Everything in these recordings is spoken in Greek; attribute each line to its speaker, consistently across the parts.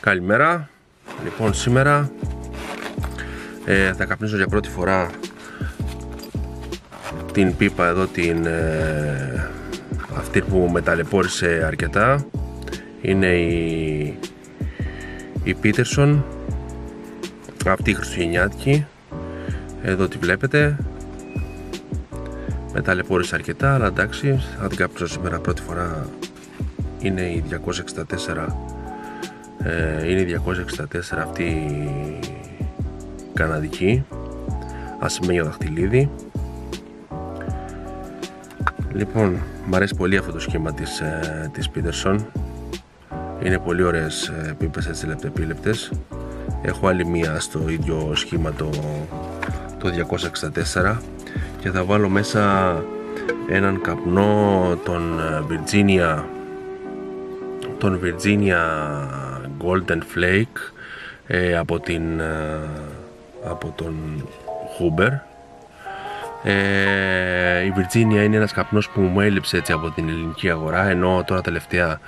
Speaker 1: Καλημέρα. Λοιπόν, σήμερα θα καπνίσω για πρώτη φορά την πίπα εδώ, αυτή που με ταλαιπώρησε αρκετά. Είναι η Peterson, αυτή η χριστουγεννιάτικη. Εδώ τη βλέπετε. Με ταλαιπώρησε αρκετά, αλλά εντάξει, θα την καπνίσω σήμερα πρώτη φορά. Είναι η 264. Είναι η 264 αυτή η καναδική, ασημένιο δαχτυλίδι. Λοιπόν, μου αρέσει πολύ αυτό το σχήμα της Peterson. Είναι πολύ ωραίες πίπες, έτσι λεπτεπίλεπτες. Έχω άλλη μία στο ίδιο σχήμα, το 264, και θα βάλω μέσα έναν καπνό, τον Virginia Golden Flake, από τον Huber. Η Virginia είναι ένας καπνός που μου έλειψε έτσι από την ελληνική αγορά, ενώ τώρα τελευταία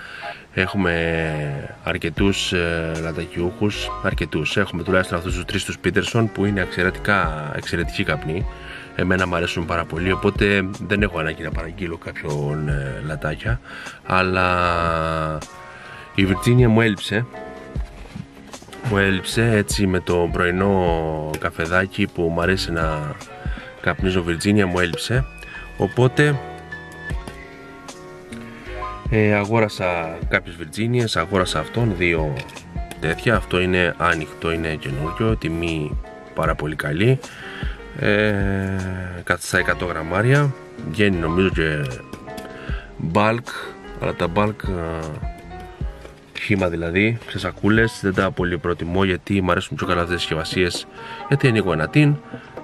Speaker 1: έχουμε αρκετούς λατακιούχους, έχουμε τουλάχιστον αυτούς τους τρεις τους Peterson, που είναι εξαιρετικοί καπνοί. Εμένα μου αρέσουν πάρα πολύ, οπότε δεν έχω ανάγκη να παραγγείλω κάποιον λατάκια, αλλά η Virginia μου έλειψε έτσι με το πρωινό καφεδάκι που μου αρέσει να καπνίζω. Virginia μου έλειψε, οπότε αγόρασα κάποιες Virginias, αγόρασα αυτόν, δύο τέτοια. Αυτό είναι άνοιχτο, είναι καινούριο, τιμή πάρα πολύ καλή, στα 100 γραμμάρια, βγαίνει νομίζω και bulk, αλλά τα bulk χύμα δηλαδή, σε σακούλες, δεν τα πολύ προτιμώ, γιατί μου αρέσουν πιο καλά αυτές τις συσκευασίες, γιατί ανοίγω ένα τιν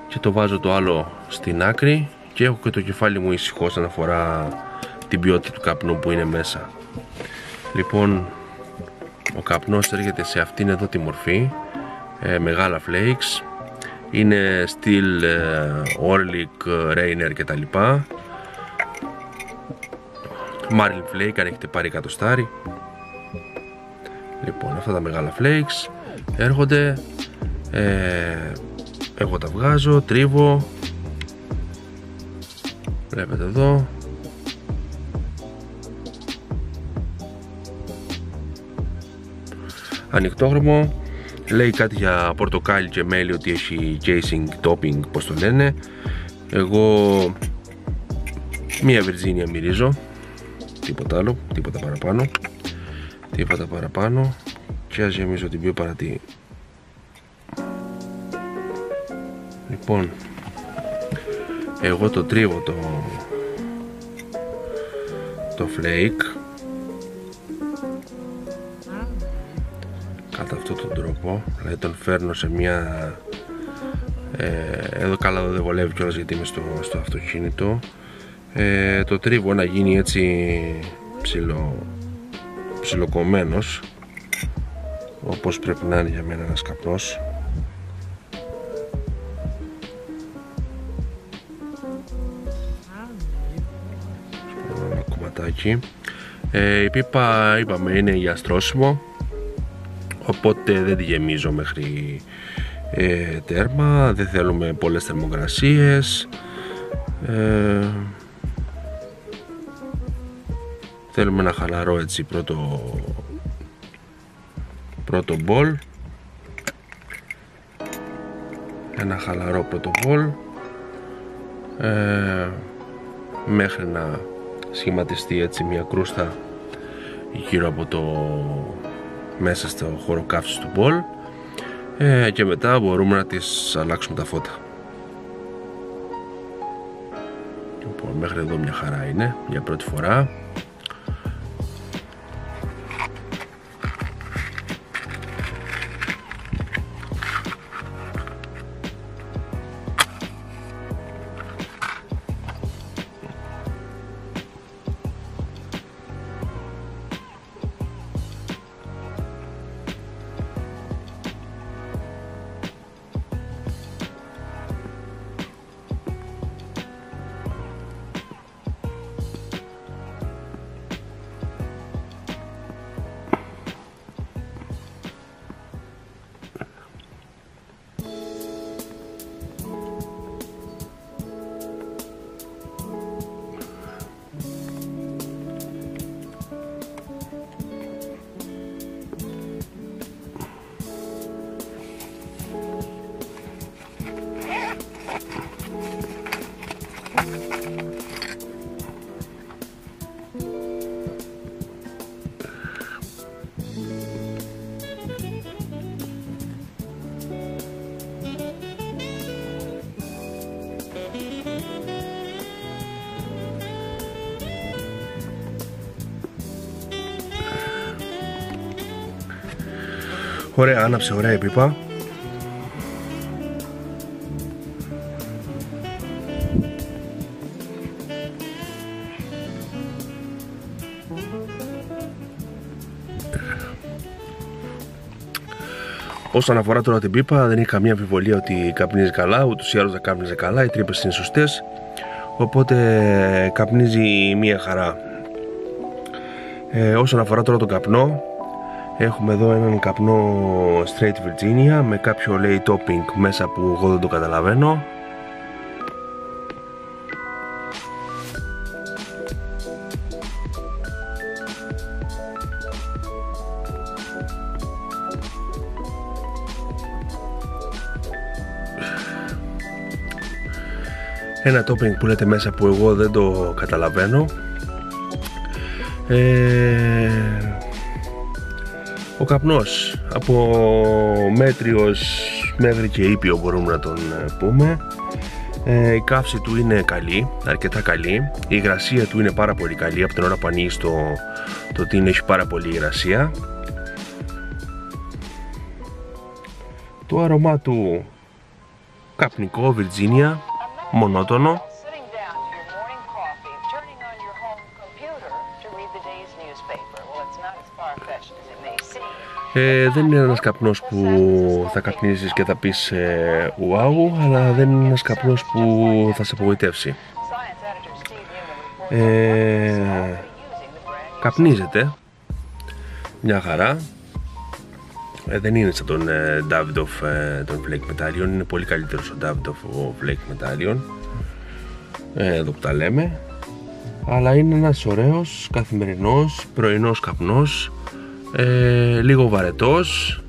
Speaker 1: και το βάζω το άλλο στην άκρη και έχω και το κεφάλι μου ήσυχο όσον αφορά την ποιότητα του καπνού που είναι μέσα. Λοιπόν, ο καπνός έρχεται σε αυτήν εδώ τη μορφή, μεγάλα flakes, είναι στυλ Orlik, Rainer και τα λοιπά. Marlin Flake, αν έχετε πάρει εκατοστάρι. Λοιπόν, αυτά τα μεγάλα flakes έρχονται, εγώ τα βγάζω, τρίβω, βλέπετε εδώ. Ανοιχτόχρωμο, λέει κάτι για πορτοκάλι και μέλι, ότι έχει casing topping, πως το λένε. Εγώ μία Virginia μυρίζω, τίποτα άλλο, τίποτα παραπάνω, και ας γεμίζω την πιο παρατή. Λοιπόν, εγώ το τρίβω το flake κατά αυτόν τον τρόπο, δηλαδή τον φέρνω σε μια εδώ, καλά δεν βολεύει κιόλας γιατί είμαι στο αυτοκίνητο, το τρίβω να γίνει έτσι ψιλοκομμένος, όπως πρέπει να είναι για μένα ένας καπνός. Ένα κομματάκι. Η πίπα, είπαμε, είναι για στρώσιμο, οπότε δεν τη γεμίζω μέχρι τέρμα, δεν θέλουμε πολλές θερμοκρασίες, θέλουμε ένα χαλαρό έτσι πρώτο μπολ, ένα χαλαρό πρώτο μπολ, μέχρι να σχηματιστεί έτσι μια κρούστα γύρω από μέσα στο χώρο καύσης του μπολ, και μετά μπορούμε να τις αλλάξουμε τα φώτα. Λοιπόν, μέχρι εδώ μια χαρά είναι για πρώτη φορά. Ωραία, άναψε ωραία η πίπα. Όσον αφορά τώρα την πίπα, δεν έχει καμία αμφιβολία ότι καπνίζει καλά, ούτως ή άλλως θα κάπνιζε καλά, οι τρύπες είναι σωστές, οπότε καπνίζει μία χαρά. Όσον αφορά τώρα τον καπνό, έχουμε εδώ έναν καπνό Straight Virginia με κάποιο λέει topping μέσα που εγώ δεν το καταλαβαίνω. Ένα topping που λέτε μέσα που εγώ δεν το καταλαβαίνω. Ο καπνός από μέτριος μέχρι και ήπιο μπορούμε να τον πούμε. Η καύση του είναι καλή, αρκετά καλή. Η υγρασία του είναι πάρα πολύ καλή από την ώρα που ανοίγεις το τίνο, έχει πάρα πολύ υγρασία. Το άρωμά του καπνικό, Virginia, μονότονο. Δεν είναι ένας καπνός που θα καπνίσεις και θα πεις wow, αλλά δεν είναι ένας καπνός που θα σε απογοητεύσει. Καπνίζεται μια χαρά. Δεν είναι σαν τον Davidoff των Flake Metallion, είναι πολύ καλύτερος ο Davidoff ο Flake Metallion, εδώ που τα λέμε. Αλλά είναι ένας ωραίος καθημερινός πρωινός καπνός, λίγο βαρετός,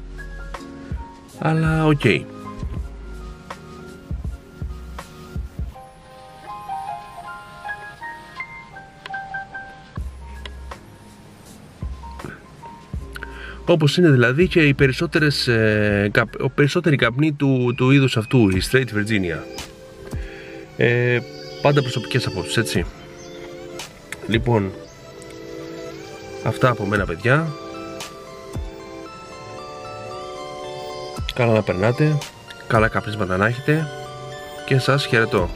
Speaker 1: αλλά οκ. Όπως είναι δηλαδή και οι περισσότεροι καπνοί του είδους αυτού, η Straight Virginia. Πάντα προσωπικές απόψεις, έτσι. Λοιπόν, αυτά από μένα, παιδιά. Καλά να περνάτε, καλά καπνίσματα να έχετε και σας χαιρετώ.